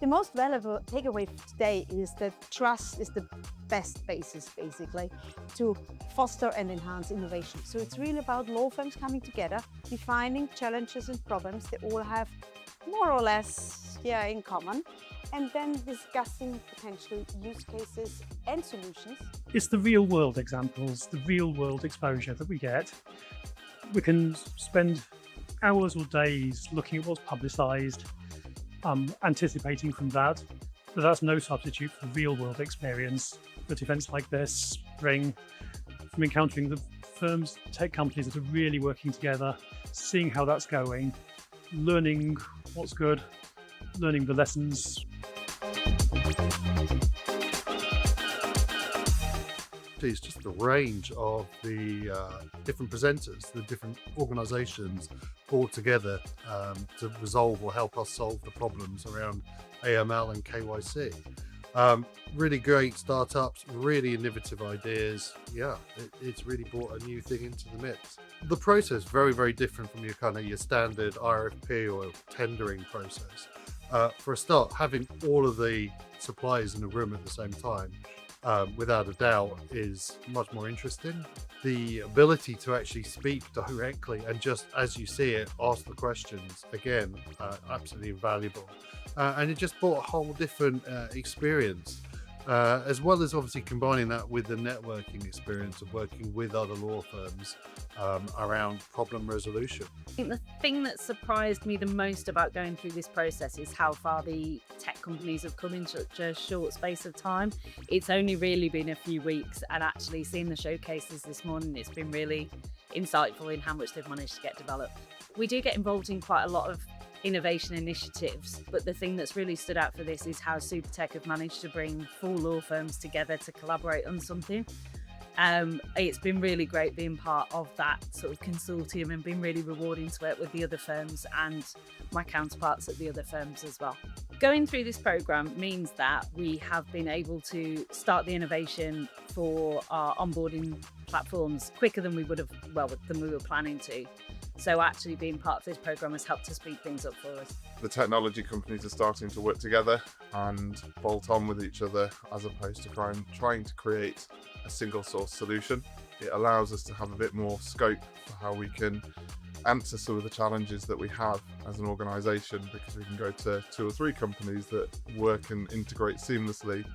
most valuable takeaway today is that trust is the best basis, basically, to foster and enhance innovation. So it's really about law firms coming together, defining challenges and problems they all have more or less in common, and then discussing potential use cases and solutions. It's the real world examples, the real world exposure that we get. We can spend hours or days looking at what's publicised, anticipating from that, but that's no substitute for the real world experience that events like this bring, from encountering the firms, tech companies that are really working together, seeing how that's going, learning what's good, learning the lessons. It's just the range of the different presenters, the different organisations brought together to resolve or help us solve the problems around AML and KYC. Really great startups, really innovative ideas. Yeah, it's really brought a new thing into the mix. The process very, very different from your standard RFP or tendering process. For a start, having all of the suppliers in a room at the same time, without a doubt, is much more interesting. The ability to actually speak directly and just as you see it, ask the questions, again, absolutely invaluable. And it just brought a whole different experience, as well as obviously combining that with the networking experience of working with other law firms around problem resolution. I think the thing that surprised me the most about going through this process is how far the tech companies have come in such a short space of time. It's only really been a few weeks, and actually seeing the showcases this morning, it's been really insightful in how much they've managed to get developed. We do get involved in quite a lot of innovation initiatives, but the thing that's really stood out for this is how SuperTech have managed to bring 4 law firms together to collaborate on something. It's been really great being part of that sort of consortium and been really rewarding to work with the other firms and my counterparts at the other firms as well. Going through this programme means that we have been able to start the innovation for our onboarding platforms quicker than we would have, than we were planning to. So actually being part of this programme has helped to speed things up for us. The technology companies are starting to work together and bolt on with each other as opposed to trying to create a single source solution. It allows us to have a bit more scope for how we can answer some of the challenges that we have as an organisation, because we can go to 2 or 3 companies that work and integrate seamlessly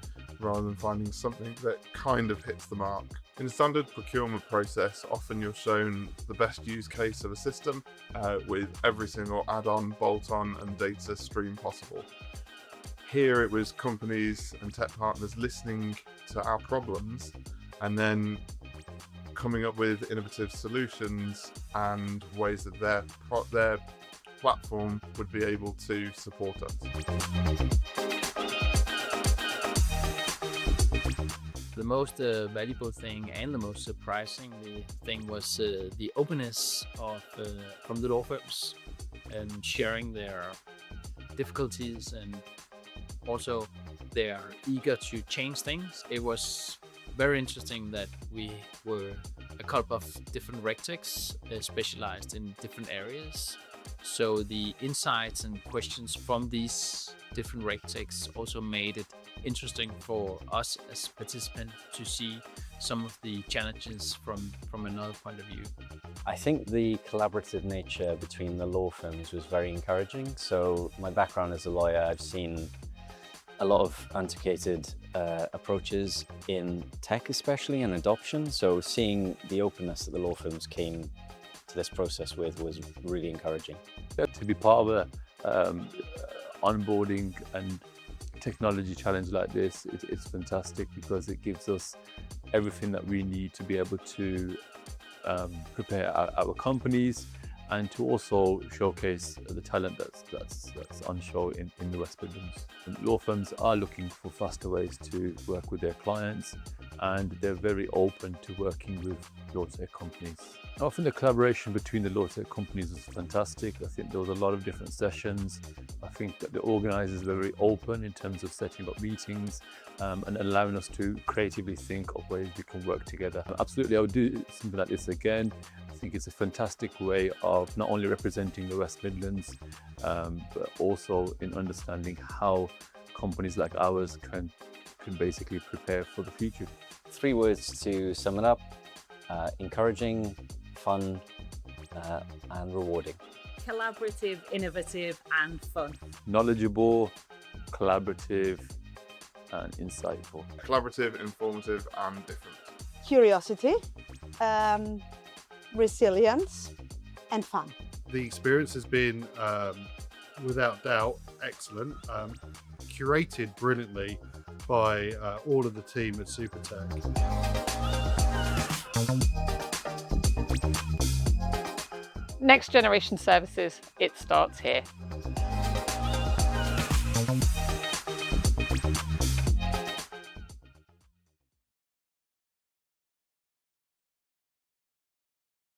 rather than finding something that kind of hits the mark. In a standard procurement process, often you're shown the best use case of a system with every single add-on, bolt-on and data stream possible. Here it was companies and tech partners listening to our problems and then coming up with innovative solutions and ways that their platform would be able to support us. The most valuable thing and the most surprising thing was the openness from the law firms and sharing their difficulties, and also they are eager to change things. It was very interesting that we were a couple of different RegTechs specialized in different areas. So the insights and questions from these different RegTechs also made it interesting for us as participants to see some of the challenges from another point of view. I think the collaborative nature between the law firms was very encouraging. So my background as a lawyer, I've seen a lot of antiquated approaches in tech, especially in adoption. So seeing the openness that the law firms came to this process with was really encouraging. To be part of a onboarding and technology challenge like this, it's fantastic because it gives us everything that we need to be able to prepare our companies and to also showcase the talent that's on show in the West Midlands. And law firms are looking for faster ways to work with their clients, and they're very open to working with LawTech companies. I think the collaboration between the LawTech companies was fantastic. I think there was a lot of different sessions. I think that the organisers were very open in terms of setting up meetings and allowing us to creatively think of ways we can work together. Absolutely, I would do something like this again. I think it's a fantastic way of not only representing the West Midlands, but also in understanding how companies like ours can basically prepare for the future. 3 words to sum it up: encouraging, fun, and rewarding. Collaborative, innovative, and fun. Knowledgeable, collaborative, and insightful. Collaborative, informative, and different. Curiosity, resilience, and fun. The experience has been, without doubt, excellent. Curated brilliantly by all of the team at SuperTech. Next generation services, it starts here.